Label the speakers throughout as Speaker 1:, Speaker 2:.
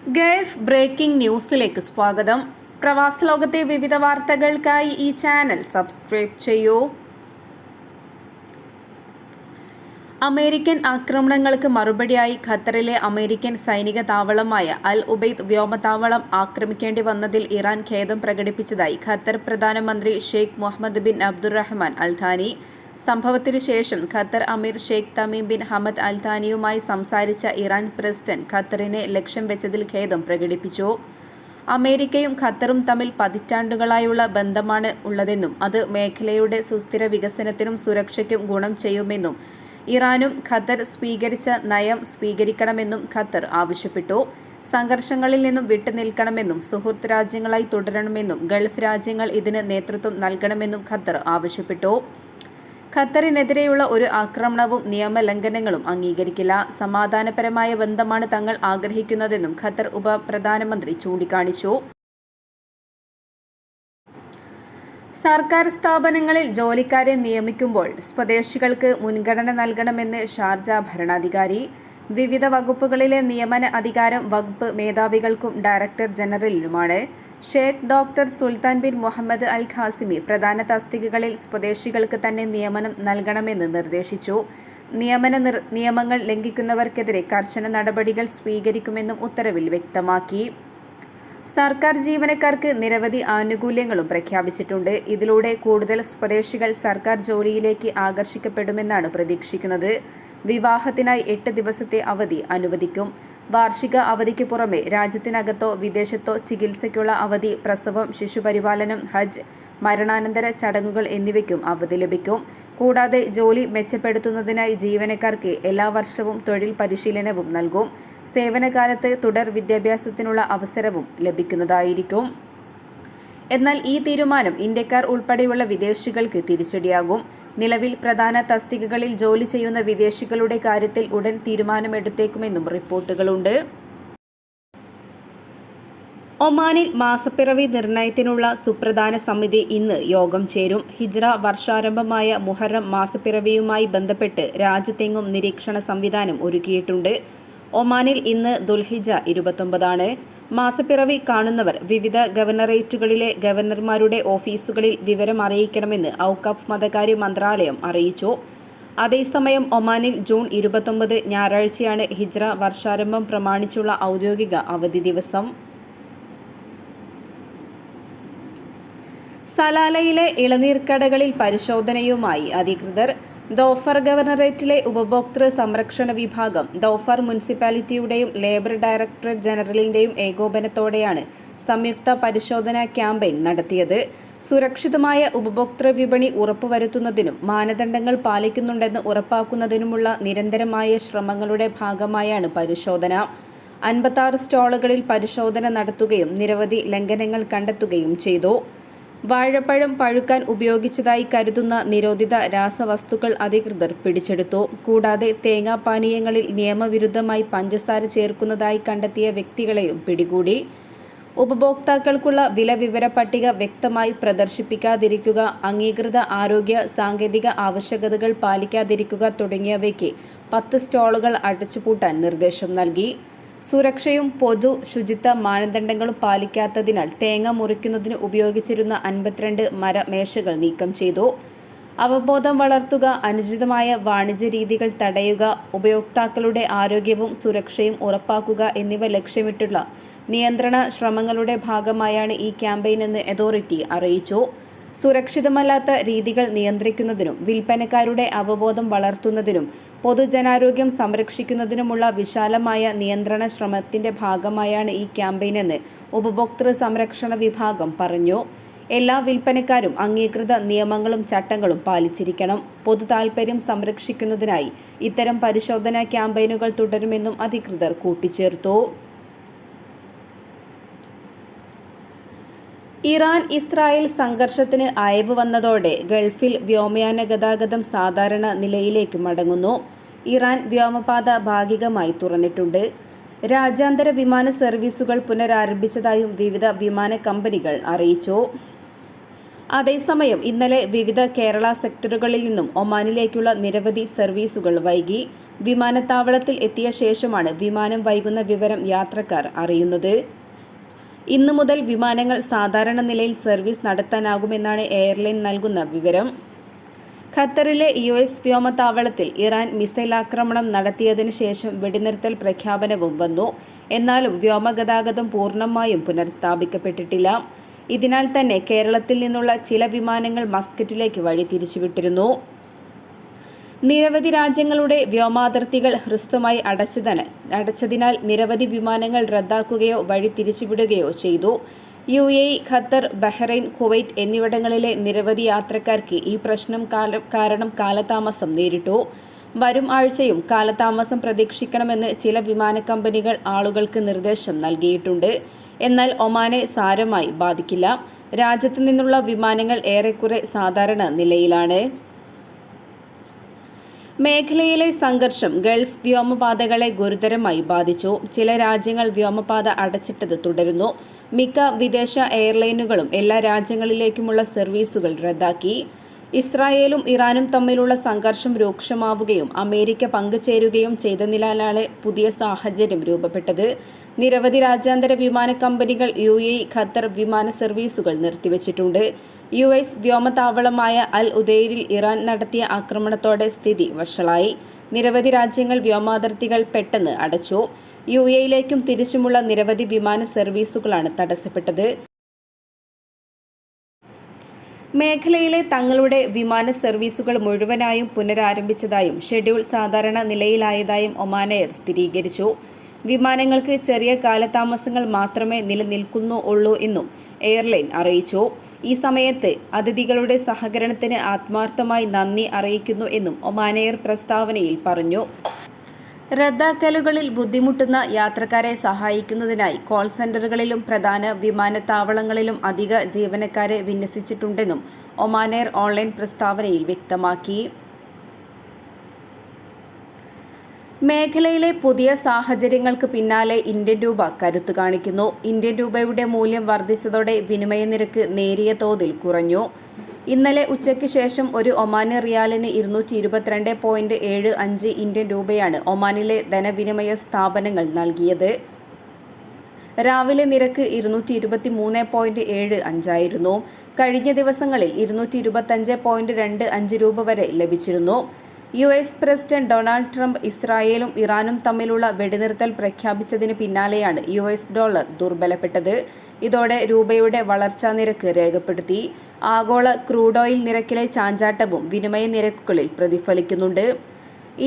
Speaker 1: Gulf breaking ന്യൂസിലേക്ക് സ്വാഗതം. പ്രവാസ ലോകത്തെ വിവിധ വാർത്തകൾക്കായി ഈ ചാനൽ സബ്സ്ക്രൈബ് ചെയ്യൂ. അമേരിക്കൻ ആക്രമണങ്ങൾക്ക് മറുപടിയായി ഖത്തറിലെ അമേരിക്കൻ സൈനിക താവളമായ അൽ ഉബൈദ് വ്യോമതാവളം ആക്രമിക്കേണ്ടി വന്നതിൽ ഇറാൻ ഖേദം പ്രകടിപ്പിച്ചതായി ഖത്തർ പ്രധാനമന്ത്രി ഷെയ്ഖ് മുഹമ്മദ് ബിൻ അബ്ദുറഹ്മാൻ അൽ താനി. സംഭവത്തിനു ശേഷം ഖത്തർ അമീർ Sheikh Tamim bin Hamad Al താനിയുമായി സംസാരിച്ച ഇറാൻ പ്രസിഡന്റ് ഖത്തറിനെ ലക്ഷ്യം വെച്ചതിൽ ഖേദം പ്രകടിപ്പിച്ചു. അമേരിക്കയും ഖത്തറും തമ്മിൽ പതിറ്റാണ്ടുകളായുള്ള ബന്ധമാണ് ഉള്ളതെന്നും അത് മേഖലയുടെ സുസ്ഥിര വികസനത്തിനും സുരക്ഷയ്ക്കും ഗുണം ചെയ്യുമെന്നും ഇറാനും ഖത്തർ സ്വീകരിച്ച നയം സ്വീകരിക്കണമെന്നും ഖത്തർ ആവശ്യപ്പെട്ടു. സംഘർഷങ്ങളിൽ നിന്നും വിട്ടുനിൽക്കണമെന്നും സുഹൃത്ത് രാജ്യങ്ങളായി തുടരണമെന്നും ഗൾഫ് രാജ്യങ്ങൾ ഇതിന് നേതൃത്വം നൽകണമെന്നും ഖത്തർ ആവശ്യപ്പെട്ടു. ഖത്തറിനെതിരെയുള്ള ഒരു ആക്രമണവും നിയമലംഘനങ്ങളും അംഗീകരിക്കില്ല. സമാധാനപരമായ ബന്ധമാണ് തങ്ങൾ ആഗ്രഹിക്കുന്നതെന്നും ഖത്തർ ഉപപ്രധാനമന്ത്രി ചൂണ്ടിക്കാണിച്ചു. സർക്കാർ സ്ഥാപനങ്ങളിൽ ജോലിക്കാരെ നിയമിക്കുമ്പോൾ സ്വദേശികൾക്ക് മുൻഗണന നൽകണമെന്ന് ഷാർജ ഭരണാധികാരി. വിവിധ വകുപ്പുകളിലെ നിയമന അധികാരം വകുപ്പ് മേധാവികൾക്കും ഡയറക്ടർ ജനറലിനുമാണ്. Sheikh doctor Sultan bin Muhammad Al Qasimi പ്രധാന തസ്തികകളിൽ സ്വദേശികൾക്ക് തന്നെ നിയമനം നൽകണമെന്ന് നിർദ്ദേശിച്ചു. നിയമങ്ങൾ ലംഘിക്കുന്നവർക്കെതിരെ കർശന നടപടികൾ സ്വീകരിക്കുമെന്നും ഉത്തരവിൽ വ്യക്തമാക്കി. സർക്കാർ ജീവനക്കാർക്ക് നിരവധി ആനുകൂല്യങ്ങളും പ്രഖ്യാപിച്ചിട്ടുണ്ട്. ഇതിലൂടെ കൂടുതൽ സ്വദേശികൾ സർക്കാർ ജോലിയിലേക്ക് ആകർഷിക്കപ്പെടുമെന്നാണ് പ്രതീക്ഷിക്കുന്നത്. വിവാഹത്തിനായി 8 ദിവസത്തെ അവധി അനുവദിക്കും. വാർഷിക അവധിക്ക് പുറമെ രാജ്യത്തിനകത്തോ വിദേശത്തോ ചികിത്സയ്ക്കുള്ള അവധി, പ്രസവം, ശിശുപരിപാലനം, ഹജ്ജ്, മരണാനന്തര ചടങ്ങുകൾ എന്നിവയ്ക്കും അവധി ലഭിക്കും. കൂടാതെ ജോലി മെച്ചപ്പെടുത്തുന്നതിനായി ജീവനക്കാർക്ക് എല്ലാ വർഷവും തൊഴിൽ പരിശീലനവും നൽകും. സേവനകാലത്ത് തുടർ വിദ്യാഭ്യാസത്തിനുള്ള അവസരവും ലഭിക്കുന്നതായിരിക്കും. എന്നാൽ ഈ തീരുമാനം ഇന്ത്യക്കാർ ഉൾപ്പെടെയുള്ള വിദേശികൾക്ക് തിരിച്ചടിയാകും. നിലവിൽ പ്രധാന തസ്തികകളിൽ ജോലി ചെയ്യുന്ന വിദേശികളുടെ കാര്യത്തിൽ ഉടൻ തീരുമാനമെടുത്തേക്കുമെന്നും റിപ്പോർട്ടുകളുണ്ട്. ഒമാനിൽ മാസപ്പിറവി നിർണയത്തിനുള്ള സുപ്രധാന സമിതി ഇന്ന് യോഗം ചേരും. ഹിജ്റ വർഷാരംഭമായ മുഹറം മാസപ്പിറവിയുമായി ബന്ധപ്പെട്ട് രാജ്യത്തെങ്ങും നിരീക്ഷണ സംവിധാനം ഒരുക്കിയിട്ടുണ്ട്. ഒമാനിൽ ഇന്ന് ദുൽഹിജ്ജ 29 മാസപ്പിറവി കാണുന്നവർ വിവിധ ഗവർണറേറ്റുകളിലെ ഗവർണർമാരുടെ ഓഫീസുകളിൽ വിവരം അറിയിക്കണമെന്ന് ഔഖഫ് മതകാര്യ മന്ത്രാലയം അറിയിച്ചു. അതേസമയം ഒമാനിൽ ജൂൺ 29 ഞായറാഴ്ചയാണ് ഹിജ്റ വർഷാരംഭം പ്രമാണിച്ചുള്ള ഔദ്യോഗിക അവധി ദിവസം. സലാലയിലെ ഇളനീർക്കടകളിൽ പരിശോധനയുമായി അധികൃതർ. ദോഫർ ഗവർണറേറ്റിലെ ഉപഭോക്തൃ സംരക്ഷണ വിഭാഗം ദോഫർ മുനിസിപ്പാലിറ്റിയുടെയും ലേബർ ഡയറക്ടറേറ്റ് ജനറലിന്റെയും ഏകോപനത്തോടെയാണ് സംയുക്ത പരിശോധനാ ക്യാമ്പയിൻ നടത്തിയത്. സുരക്ഷിതമായ ഉപഭോക്തൃ വിപണി ഉറപ്പുവരുത്തുന്നതിനും മാനദണ്ഡങ്ങൾ പാലിക്കുന്നുണ്ടെന്ന് ഉറപ്പാക്കുന്നതിനുമുള്ള നിരന്തരമായ ശ്രമങ്ങളുടെ ഭാഗമായാണ് പരിശോധന. 56 സ്റ്റോളുകളിൽ പരിശോധന നടത്തുകയും നിരവധി ലംഘനങ്ങൾ കണ്ടെത്തുകയും ചെയ്തു. വാഴപ്പഴം പഴുക്കാൻ ഉപയോഗിച്ചതായി കരുതുന്ന നിരോധിത രാസവസ്തുക്കൾ അധികൃതർ പിടിച്ചെടുത്തു. കൂടാതെ തേങ്ങാപാനീയങ്ങളിൽ നിയമവിരുദ്ധമായി പഞ്ചസാര ചേർക്കുന്നതായി കണ്ടെത്തിയ വ്യക്തികളെയും പിടികൂടി. ഉപഭോക്താക്കൾക്കുള്ള വില വിവര പട്ടിക വ്യക്തമായി പ്രദർശിപ്പിക്കാതിരിക്കുക, അംഗീകൃത ആരോഗ്യ സാങ്കേതിക ആവശ്യകതകൾ പാലിക്കാതിരിക്കുക തുടങ്ങിയവയ്ക്ക് 10 സ്റ്റോളുകൾ അടച്ചുപൂട്ടാൻ നിർദ്ദേശം നൽകി. സുരക്ഷയും പൊതു ശുചിത്വ മാനദണ്ഡങ്ങളും പാലിക്കാത്തതിനാൽ തേങ്ങ മുറിക്കുന്നതിന് ഉപയോഗിച്ചിരുന്ന 52 മരമേശകൾ നീക്കം ചെയ്തു. അവബോധം വളർത്തുക, അനുചിതമായ വാണിജ്യ രീതികൾ തടയുക, ഉപയോക്താക്കളുടെ ആരോഗ്യവും സുരക്ഷയും ഉറപ്പാക്കുക എന്നിവ ലക്ഷ്യമിട്ടുള്ള നിയന്ത്രണ ശ്രമങ്ങളുടെ ഭാഗമായാണ് ഈ ക്യാമ്പയിനെന്ന് അതോറിറ്റി അറിയിച്ചു. സുരക്ഷിതമല്ലാത്ത രീതികൾ നിയന്ത്രിക്കുന്നതിനും വിൽപ്പനക്കാരുടെ അവബോധം വളർത്തുന്നതിനും പൊതുജനാരോഗ്യം സംരക്ഷിക്കുന്നതിനുമുള്ള വിശാലമായ നിയന്ത്രണ ശ്രമത്തിന്റെ ഭാഗമായാണ് ഈ ക്യാമ്പയിനെന്ന് ഉപഭോക്തൃ സംരക്ഷണ വിഭാഗം പറഞ്ഞു. എല്ലാ വിൽപ്പനക്കാരും അംഗീകൃത നിയമങ്ങളും ചട്ടങ്ങളും പാലിച്ചിരിക്കണം. പൊതു താൽപര്യം സംരക്ഷിക്കുന്നതിനായി ഇത്തരം പരിശോധനാ ക്യാമ്പയിനുകൾ തുടരുമെന്നും അധികൃതർ കൂട്ടിച്ചേർത്തു. ഇറാൻ ഇസ്രായേൽ സംഘർഷത്തിന് അയവ് വന്നതോടെ ഗൾഫിൽ വ്യോമയാന ഗതാഗതം സാധാരണ നിലയിലേക്ക് മടങ്ങുന്നു. ഇറാൻ വ്യോമപാത ഭാഗികമായി തുറന്നിട്ടുണ്ട്. രാജ്യാന്തര വിമാന സർവീസുകൾ പുനരാരംഭിച്ചതായും വിവിധ വിമാന കമ്പനികൾ അറിയിച്ചു. അതേസമയം ഇന്നലെ വിവിധ കേരള സെക്ടറുകളിൽ നിന്നും ഒമാനിലേക്കുള്ള നിരവധി സർവീസുകൾ വൈകി. വിമാനത്താവളത്തിൽ എത്തിയ ശേഷമാണ് വിമാനം വൈകുന്ന വിവരം യാത്രക്കാർ അറിയുന്നത്. ഇന്നു മുതൽ വിമാനങ്ങൾ സാധാരണ നിലയിൽ സർവീസ് നടത്താനാകുമെന്നാണ് എയർലൈൻ നൽകുന്ന വിവരം. ഖത്തറിലെ US വ്യോമതാവളത്തിൽ ഇറാൻ മിസൈൽ ആക്രമണം നടത്തിയതിനു ശേഷം വെടിനിർത്തൽ പ്രഖ്യാപനവും വന്നു. എന്നാലും വ്യോമഗതാഗതം പൂർണ്ണമായും പുനഃസ്ഥാപിക്കപ്പെട്ടിട്ടില്ല. ഇതിനാൽ തന്നെ കേരളത്തിൽ നിന്നുള്ള ചില വിമാനങ്ങൾ മസ്കറ്റിലേക്ക് വഴി തിരിച്ചുവിട്ടിരുന്നു. നിരവധി രാജ്യങ്ങളുടെ വ്യോമാതിർത്തികൾ ഹ്രസ്വമായി അടച്ചതിനാൽ നിരവധി വിമാനങ്ങൾ റദ്ദാക്കുകയോ വഴി തിരിച്ചുവിടുകയോ ചെയ്തു. UAE, ഖത്തർ, ബഹ്റൈൻ, കുവൈറ്റ് എന്നിവിടങ്ങളിലെ നിരവധി യാത്രക്കാർക്ക് ഈ പ്രശ്നം കാരണം കാലതാമസം നേരിട്ടു. വരും ആഴ്ചയും കാലതാമസം പ്രതീക്ഷിക്കണമെന്ന് ചില വിമാന കമ്പനികൾ ആളുകൾക്ക് നിർദ്ദേശം നൽകിയിട്ടുണ്ട്. എന്നാൽ ഒമാനെ സാരമായി ബാധിക്കില്ല. രാജ്യത്തു നിന്നുള്ള വിമാനങ്ങൾ ഏറെക്കുറെ സാധാരണ നിലയിലാണ്. മേഖലയിലെ സംഘർഷം ഗൾഫ് വ്യോമപാതകളെ ഗുരുതരമായി ബാധിച്ചു. ചില രാജ്യങ്ങൾ വ്യോമപാത അടച്ചിട്ടത് തുടരുന്നു. മിക്ക വിദേശ എയർലൈനുകളും എല്ലാ രാജ്യങ്ങളിലേക്കുമുള്ള സർവീസുകൾ റദ്ദാക്കി. ഇസ്രായേലും ഇറാനും തമ്മിലുള്ള സംഘർഷം രൂക്ഷമാവുകയും അമേരിക്ക പങ്കുചേരുകയും ചെയ്തതിനാലാണ് പുതിയ സാഹചര്യം രൂപപ്പെട്ടത്. നിരവധി രാജ്യാന്തര വിമാന കമ്പനികൾ UAE, ഖത്തർ വിമാന സർവീസുകൾ നിർത്തിവച്ചിട്ടുണ്ട്. US വ്യോമതാവളമായ അൽ ഉദൈരിൽ ഇറാൻ നടത്തിയ ആക്രമണത്തോടെ സ്ഥിതി വഷളായി. നിരവധി രാജ്യങ്ങൾ വ്യോമാതിർത്തികൾ പെട്ടെന്ന് അടച്ചു. UAEയിലേക്കും തിരിച്ചുമുള്ള നിരവധി വിമാന സർവീസുകളാണ് തടസ്സപ്പെട്ടത്. മേഖലയിലെ തങ്ങളുടെ വിമാന സർവീസുകൾ മുഴുവനായും പുനരാരംഭിച്ചതായും ഷെഡ്യൂൾ സാധാരണ നിലയിലായതായും ഒമാൻ എയർ സ്ഥിരീകരിച്ചു. വിമാനങ്ങൾക്ക് ചെറിയ കാലതാമസങ്ങൾ മാത്രമേ നിലനിൽക്കുന്നുള്ളൂ എന്നും എയർലൈൻ അറിയിച്ചു. ഈ സമയത്ത് അതിഥികളുടെ സഹകരണത്തിന് ആത്മാർത്ഥമായി നന്ദി അറിയിക്കുന്നു എന്നും ഒമാൻ എയർ പ്രസ്താവനയിൽ പറഞ്ഞു. റദ്ദാക്കലുകളിൽ ബുദ്ധിമുട്ടുന്ന യാത്രക്കാരെ സഹായിക്കുന്നതിനായി കോൾ സെന്ററുകളിലും പ്രധാന വിമാനത്താവളങ്ങളിലും അധിക ജീവനക്കാരെ വിന്യസിച്ചിട്ടുണ്ടെന്നും ഒമാൻ എയർ ഓൺലൈൻ പ്രസ്താവനയിൽ വ്യക്തമാക്കി. മേഖലയിലെ പുതിയ സാഹചര്യങ്ങൾക്ക് പിന്നാലെ ഇന്ത്യൻ രൂപ കരുത്ത് കാണിക്കുന്നു. ഇന്ത്യൻ രൂപയുടെ മൂല്യം വർദ്ധിച്ചതോടെ വിനിമയ നിരക്ക് നേരിയ തോതിൽ കുറഞ്ഞു. ഇന്നലെ ഉച്ചയ്ക്ക് ശേഷം ഒരു ഒമാനി റിയാലിന് 222.75 ഇന്ത്യൻ രൂപയാണ് ഒമാനിലെ ധനവിനിമയ സ്ഥാപനങ്ങൾ നൽകിയത്. രാവിലെ നിരക്ക് 223.75 ആയിരുന്നു. കഴിഞ്ഞ ദിവസങ്ങളിൽ 225.25 രൂപ വരെ ലഭിച്ചിരുന്നു. US പ്രസിഡന്റ് ഡൊണാൾഡ് ട്രംപ് ഇസ്രായേലും ഇറാനും തമ്മിലുള്ള വെടിനിർത്തൽ പ്രഖ്യാപിച്ചതിന് പിന്നാലെയാണ് US ഡോളർ ദുർബലപ്പെട്ടത്. ഇതോടെ രൂപയുടെ വളർച്ചാ നിരക്ക് രേഖപ്പെടുത്തി. ആഗോള ക്രൂഡ് ഓയിൽ നിരക്കിലെ ചാഞ്ചാട്ടവും വിനിമയ നിരക്കുകളിൽ പ്രതിഫലിക്കുന്നുണ്ട്.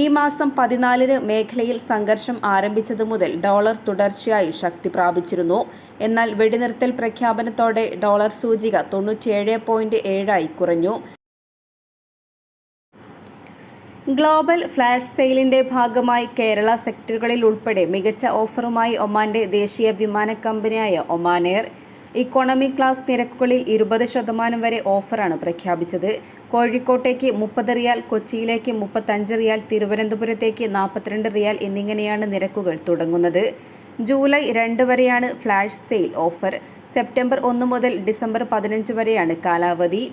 Speaker 1: ഈ മാസം 14-ന് മേഖലയിൽ സംഘർഷം ആരംഭിച്ചതു മുതൽ ഡോളർ തുടർച്ചയായി ശക്തി പ്രാപിച്ചിരുന്നു. എന്നാൽ വെടിനിർത്തൽ പ്രഖ്യാപനത്തോടെ ഡോളർ സൂചിക 97.7 കുറഞ്ഞു. ഗ്ലോബൽ ഫ്ലാഷ് സെയിലിന്റെ ഭാഗമായി കേരള സെക്ടറുകളിൽ ഉൾപ്പെടെ മികച്ച ഓഫറുമായി ഒമാന്റെ ദേശീയ വിമാന കമ്പനിയായ ഒമാൻ എയർ ഇക്കോണമി ക്ലാസ് നിരക്കുകളിൽ 20% വരെ ഓഫറാണ് പ്രഖ്യാപിച്ചത്. കോഴിക്കോട്ടേക്ക് 30 റിയാൽ, കൊച്ചിയിലേക്ക് 35 റിയാൽ, തിരുവനന്തപുരത്തേക്ക് 42 റിയാൽ എന്നിങ്ങനെയാണ് നിരക്കുകൾ തുടങ്ങുന്നത്. ജൂലൈ 2 വരെയാണ് ഫ്ലാഷ് സെയിൽ ഓഫർ. സെപ്റ്റംബർ 1 മുതൽ ഡിസംബർ 15 വരെയാണ് കാലാവധി.